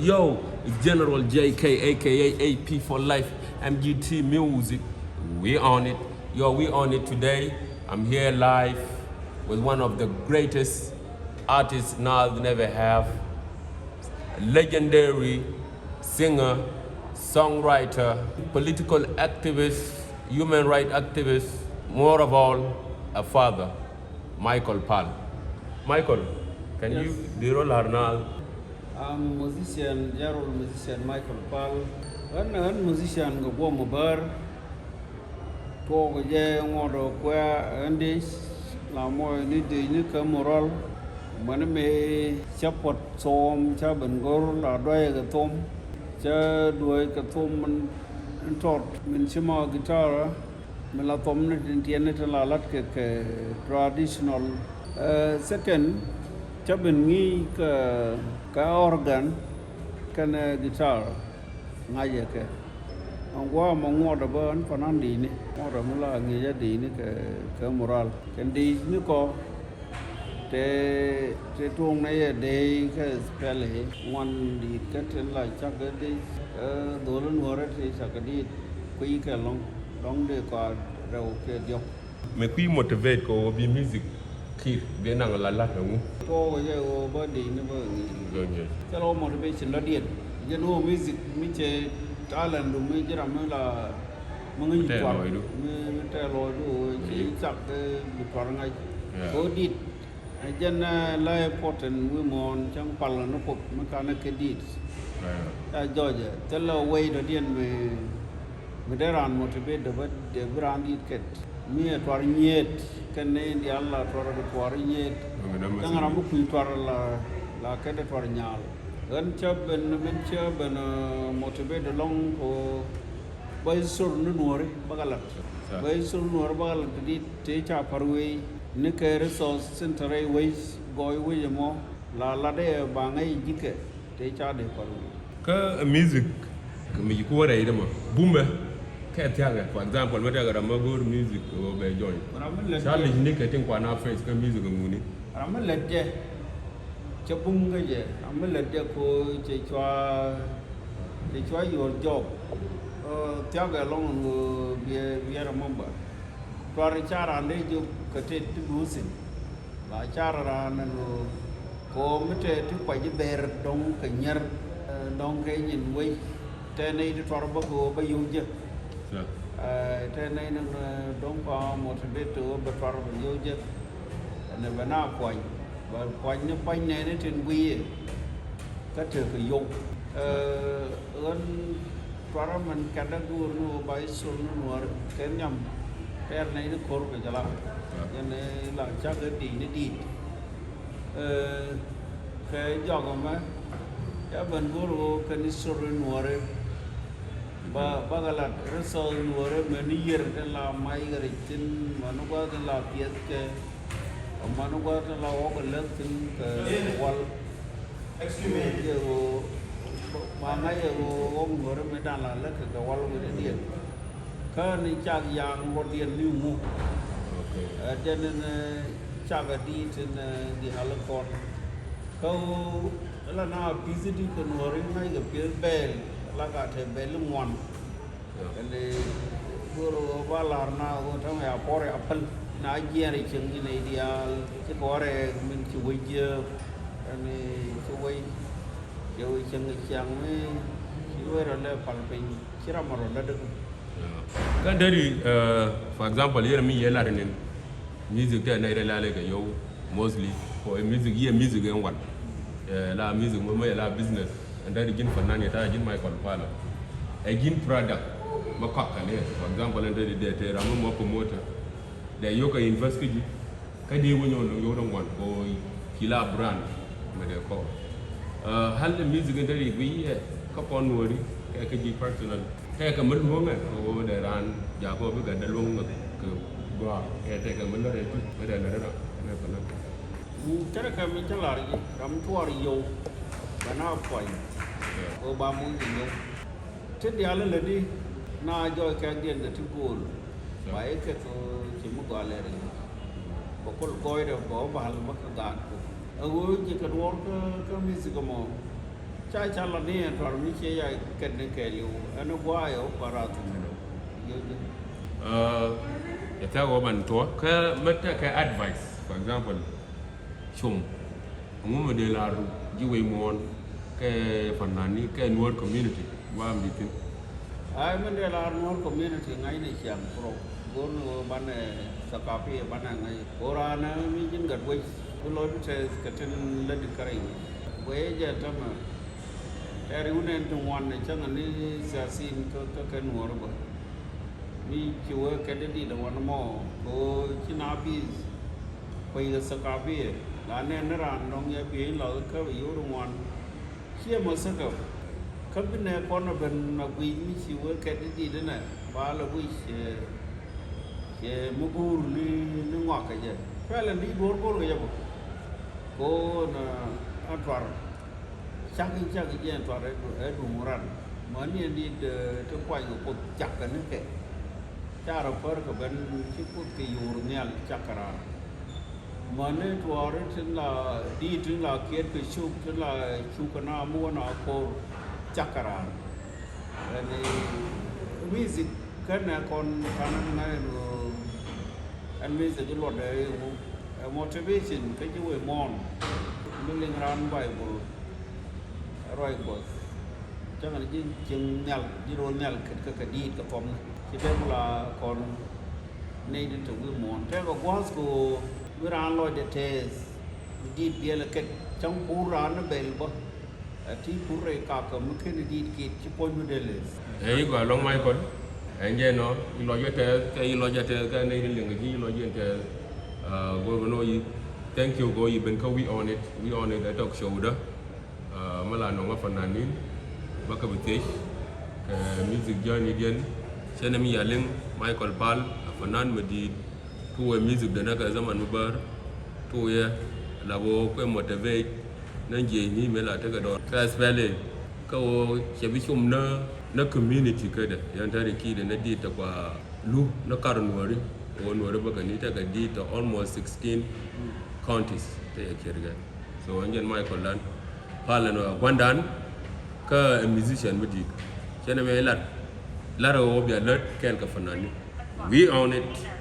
Yo, it's General JK, aka AP for Life, MGT Music. We on it. Yo, we on it today. I'm here live with one of the greatest artists Naath never have. A legendary singer, songwriter, political activist, human rights activist, more of all, a father, Michael Pal. Michael, can you Dirol Harnal? I'm musician, Generol musician Michael Pal. An musician go Mobar. Pogo je ngodo kwa andis la mo ni de ni ka moral. Man me chapot som cha ben gor la doy ga tom. Cha doy ka tom man tot min chima guitar. Me la tom ne tien ne la lat ke traditional. Second cha ben ngi ka organ kana guitar ngaje ke ang wa mo da ban panan di ni mo mula ngi ja di ni ke moral ken di ni ko te tung nei de ke spell he one di ka ten la cha ke di do lo no ra te sa ka di kui ke long de ko rau ke dio Me qui motivate ko bi music kir be nang la la ngu ko je o ba di ni ba ngi cha lo motivation la di je no music mi che talent du mi jira mi la mo ngi kwa mi te lo du chi chak bi twar ngai ko dit jen la important wi mon chang pal no ko ma ka na ke dit ta joje te lo way do dien mi deran motivate de brand it ket mi twar nyet ken ne ndi alla twar nyet tang ram ku twar la ke de twar nyal gan ben motivate long ko bay sur nu nuori bagalat bay sur nuor bagalat di te cha parwe ne ke resource center way goy we mo la de ba ngai jike te cha de parwe ka music ka mi ko re ma bumbe ka tianga for example me daga ma go music o be join challenge ni ka tin kwa na face ka music nguni ram le je chapung ga je am le je ko che chwa your job tiaga long bia ramamba twar chara ne jo kate tu dusin la chara na no ko mete tu kwa je ber dong ka nyer dong ke nyin we te nei tu twar ba go ba yu je te nei na dong pa motivate to ba twar ba yu je ne ba na kwa và quanh nó quanh này nó trên quy các trường phải dùng ơn para mình cả đã đua nó bay xuống nó nuột cái nhầm cái này nó khổ cái là cho nên là chắc cái đi cái giọt mà cái bên guru cái ní xuống nó nuột ba là rất sâu nuột mình đi giờ cái là máy cái trên mà nó qua cái là tiết cái manu ko la wo ko le tin ke wal extreme yo ma nga yo wo ngor me dan la le ke wal wo de dien ka ni cha yang wo dien liu mu okay den cha ga di tin di hal ko ko la na busy di ko no ri mai ga pe bel la ga the bel mon ele guru balar na wo thang ya pore apal na giari chừng như này đi cái có này mình chụp quay chưa này chụp quay rồi chừng cái chàng ấy chụp quay rồi là phần pin chỉ là một rồi được kan dari for example here mi yela renen music te na rela le yo mostly for music here music en wan la music mo la business and dari gin fanani ta gin Michael Pala e gin product ma kakka ne for example and dari de te ramu mo promoter de yoka invest ki kadi wonyo no yo don wan ko kila brand me de ko hal music dari wi ka pon wori ka ji personal ka mun mo me ko de ran ja ko bi ga de long ko ba te ka mun re tu me de na ne pa na cara ka mi chalar ji ram tuar yo bana poi ko ba mu yo te dia le di na joy ka dien de tu ko bai ke ko chỉ muốn gọi là có coi được có vào mà các bạn ở với chỉ cần muốn cái music mà cha cha la ni to mi che ya ken ne ke yu an wa yo para tu me do yo ya ta go man to ka mata ka advice for example chum ngumo de la ru ji we mon ke fanani ke Nuer community wa am ditin ai men de la Nuer community ngai ne chiam pro gon ban sakapi ban ngai ora na mi jin gat we lo te ka ten le de kare we je tama eri unen tu wan ne chang ni sa sin ka Nuer ba mi chiwa ka de di da wan mo ko chinabi ko yi sakapi la ne na ran nong ya bi lo ka yu ru wan chia mà sao cơ, các bên này con nó bên mà quý mi chịu cái gì đó này, ba là quý cái mua bùn đi nước ngọt cái gì, phải là đi bốn cái gì vậy, cô là an toàn, chắc cái gì an toàn ở vùng rắn, mà anh đi từ quay của cô chặt cái nước kẹt, cha rồi phải cái bên chỉ có cái dừa nhel chặt cái ra. mà nên thua đấy chính là đi chính là kiến cái chụp chính là chụp cái nào mua nào cô chắc cả rồi này music cái này còn thằng này anh music cái luật đấy motivation cái chú ấy mon mình lên ran bài của rồi của chắc là những chừng nhal zero nhal cái đi cái form chỉ đây là còn này đến trong cái mon thế và quá của we ran lo de tes di biel ke chang pu ran bel bo ti pu re ka ka mu ken di ki ci pon de les e go long mai kon e nge no lo yete ke lo yete ka ne ri ngi ji lo yete go no yi thank you go yi ben ka we on it the talk show da mala no ma fananin ba ka bite music journey den sene mi yalen Michael Ball fanan madi tuwe music da naka zaman mubar tuwe labo kwe motivate nanje ni mela ta ga do transfer ka wo chebi chum na community ka da yan tare ki da na dita kwa lu na kar Nuer o Nuer ba ni ta ga dita almost 16 counties ta ya kirga so anjen Michael lan pala no gwandan ka musician mudi chene me lat lara wo bia lat ken ka fanani we own it